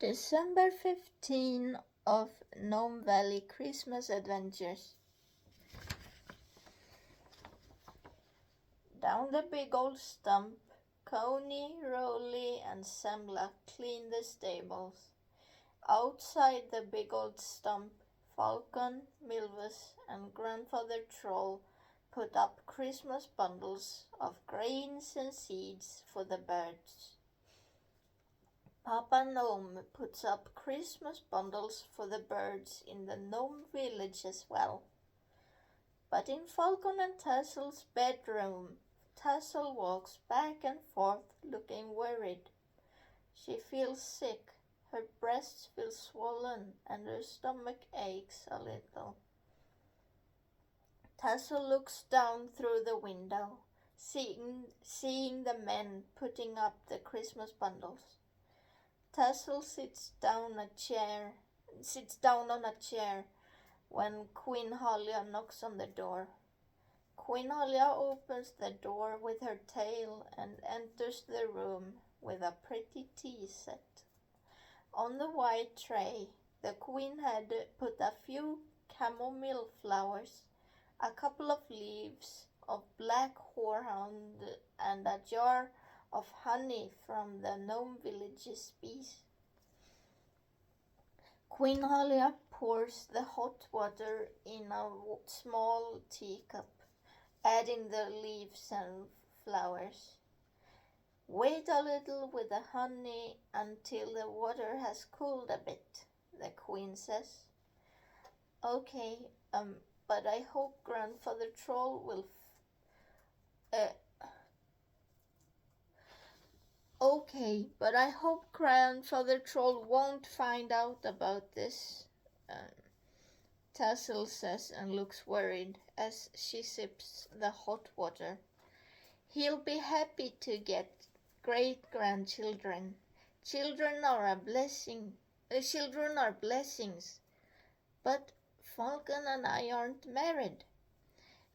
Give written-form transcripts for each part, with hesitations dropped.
December 15 of Gnome Valley Christmas Adventures. Down the big old stump, Coney, Rolly, and Sembla cleaned the stables. Outside the big old stump, Falcon, Milvus, and Grandfather Troll put up Christmas bundles of grains and seeds for the birds. Papa Gnome puts up Christmas bundles for the birds in the Gnome village as well. But in Falcon and Tassel's bedroom, Tassel walks back and forth looking worried. She feels sick, her breasts feel swollen, and her stomach aches a little. Tassel looks down through the window, seeing the men putting up the Christmas bundles. Tassel sits down on a chair when Queen Halia knocks on the door. Queen Halia opens the door with her tail and enters the room with a pretty tea set. On the white tray, the queen had put a few chamomile flowers, a couple of leaves of black horehound, and a jar of honey from the Gnome village's bees. Queen Halia pours the hot water in a small teacup, adding the leaves and flowers. Wait a little with the honey until the water has cooled a bit, the queen says. Okay, but I hope Grandfather Troll will Okay, but I hope Grandfather Troll won't find out about this, Tassel says and looks worried as she sips the hot water. He'll be happy to get great-grandchildren. Children are blessings. But Falcon and I aren't married.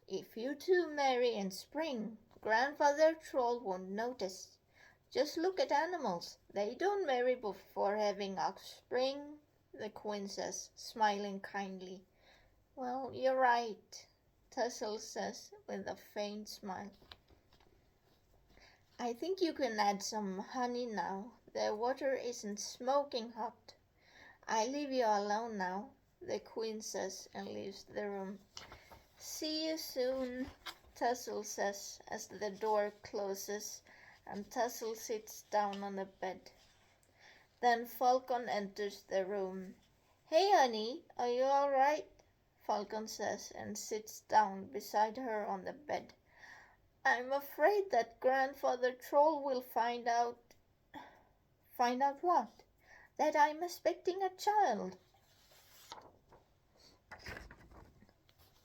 If you two marry in spring, Grandfather Troll won't notice. Just look at animals. They don't marry before having offspring, the queen says, smiling kindly. Well, you're right, Tassel says with a faint smile. I think you can add some honey now. The water isn't smoking hot. I leave you alone now, the queen says and leaves the room. See you soon, Tassel says as the door closes and Tassel sits down on the bed. Then Falcon enters the room. Hey, honey, are you all right? Falcon says and sits down beside her on the bed. I'm afraid that Grandfather Troll will find out. Find out what? That I'm expecting a child.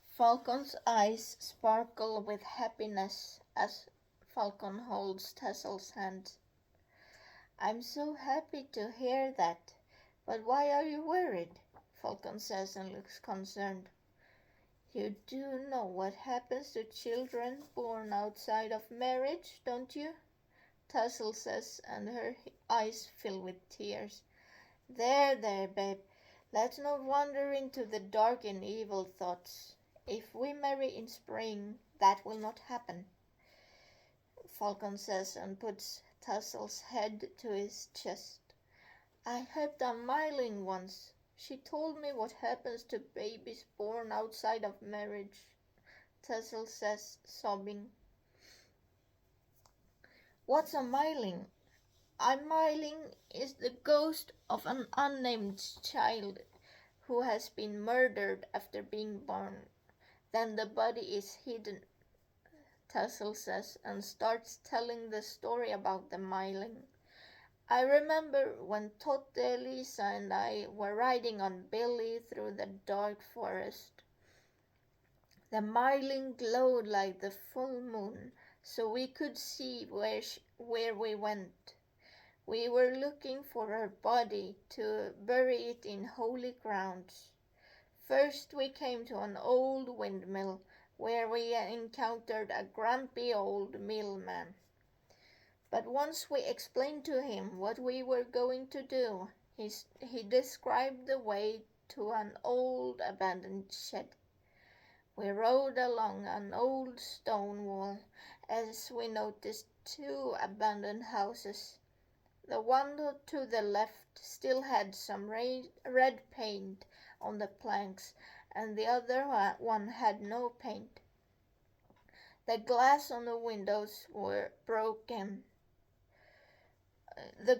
Falcon's eyes sparkle with happiness as Falcon holds Tassel's hand. I'm so happy to hear that, but why are you worried? Falcon says and looks concerned. You do know what happens to children born outside of marriage, don't you? Tassel says and her eyes fill with tears. There, babe, let's not wander into the dark and evil thoughts. If we marry in spring, that will not happen, Falcon says and puts Tassel's head to his chest. I helped a Myling once. She told me what happens to babies born outside of marriage, Tassel says, sobbing. What's a Myling? A Myling is the ghost of an unnamed child who has been murdered after being born. Then the body is hidden, Tassel says and starts telling the story about the Myling. I remember when Totte, Lisa and I were riding on Billy through the dark forest. The Myling glowed like the full moon, so we could see where we went. We were looking for her body to bury it in holy grounds. First we came to an old windmill where we encountered a grumpy old millman. But once we explained to him what we were going to do, He described the way to an old abandoned shed. We rode along an old stone wall as we noticed two abandoned houses. The one to the left still had some red paint on the planks, and the other one had no paint. The glass on the windows was broken. The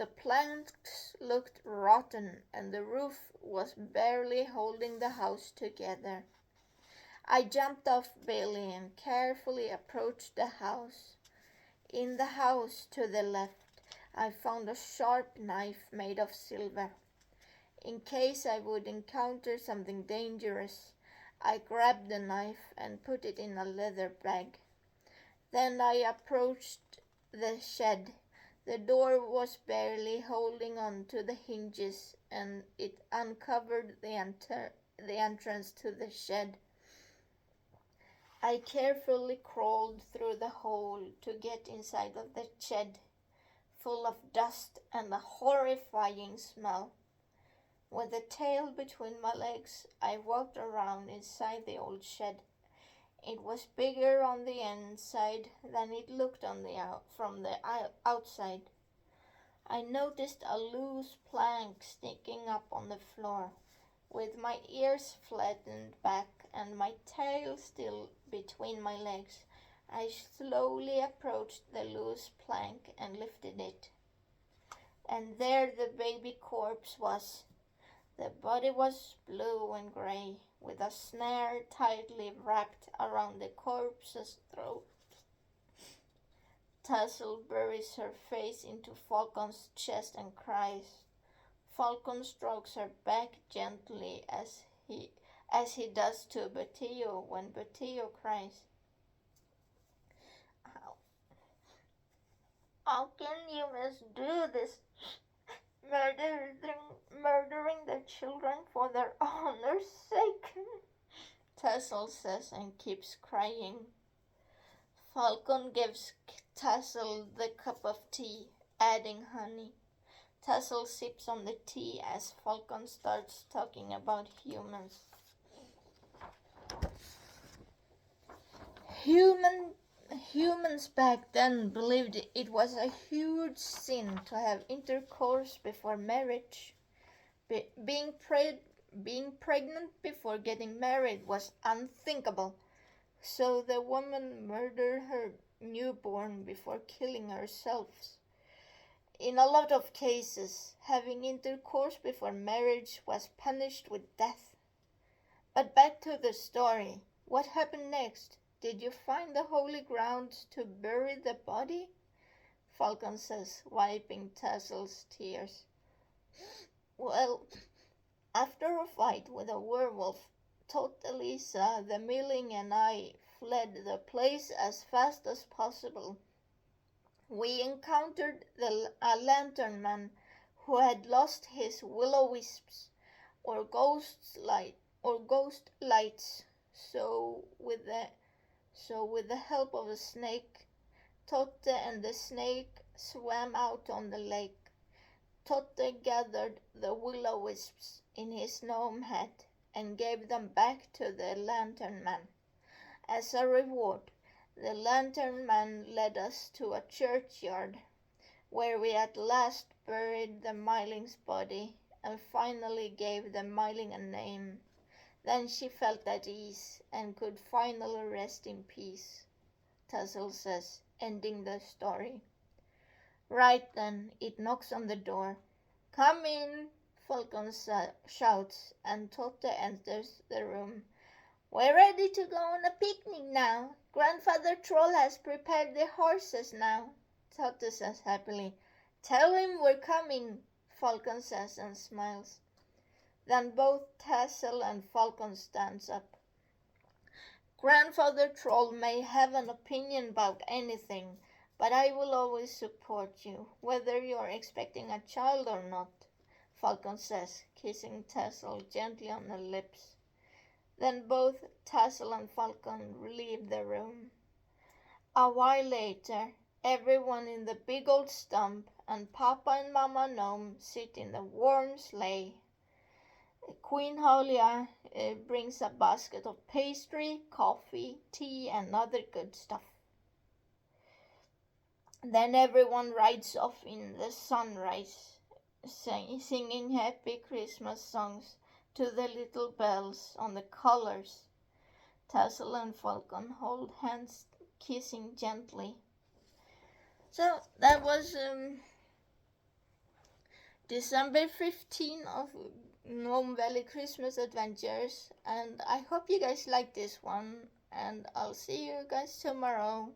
planks looked rotten, and the roof was barely holding the house together. I jumped off Billy and carefully approached the house. In the house to the left, I found a sharp knife made of silver. In case I would encounter something dangerous, I grabbed the knife and put it in a leather bag. Then I approached the shed. The door was barely holding on to the hinges, and it uncovered the entrance to the shed. I carefully crawled through the hole to get inside of the shed, full of dust and a horrifying smell. With the tail between my legs, I walked around inside the old shed. It was bigger on the inside than it looked from the outside. I noticed a loose plank sticking up on the floor, with my ears flattened back and my tail still between my legs. I slowly approached the loose plank and lifted it. And there the baby corpse was. The body was blue and gray, with a snare tightly wrapped around the corpse's throat. Tassel buries her face into Falcon's chest and cries. Falcon strokes her back gently as he does to Bertillo when Bertillo cries. How can you do this? Murdering the children for their honor's sake, Tassel says and keeps crying. Falcon gives Tassel the cup of tea, adding honey. Tassel sips on the tea as Falcon starts talking about humans. Humans back then believed it was a huge sin to have intercourse before marriage. Being pregnant before getting married was unthinkable, so the woman murdered her newborn before killing herself. In a lot of cases, having intercourse before marriage was punished with death. But back to the story. What happened next? Did you find the holy ground to bury the body? Falcon says, wiping Tassel's tears. Well, after a fight with a werewolf, Tot, Elisa, the Milling, and I fled the place as fast as possible. We encountered a lantern man who had lost his will-o'-wisps, or ghost lights. So with the help of a snake, Totte and the snake swam out on the lake. Totte gathered the will-o'-wisps in his gnome hat and gave them back to the lantern man. As a reward, the lantern man led us to a churchyard, where we at last buried the Miling's body and finally gave the Miling a name. Then she felt at ease and could finally rest in peace, Tassel says, ending the story. Right then, it knocks on the door. Come in, Falcon shouts, and Totte enters the room. We're ready to go on a picnic now. Grandfather Troll has prepared the horses now, Totte says happily. Tell him we're coming, Falcon says and smiles. Then both Tassel and Falcon stands up. Grandfather Troll may have an opinion about anything, but I will always support you, whether you're expecting a child or not, Falcon says, kissing Tassel gently on the lips. Then both Tassel and Falcon leave the room. A while later, Everyone in the big old stump, and Papa and Mama Gnome sit in the warm sleigh. Queen Holia brings a basket of pastry, coffee, tea, and other good stuff. Then everyone rides off in the sunrise, singing happy Christmas songs to the little bells on the collars. Tassel and Falcon hold hands, kissing gently. So that was December 15 of Gnome Valley Christmas Adventures, and I hope you guys like this one, and I'll see you guys tomorrow.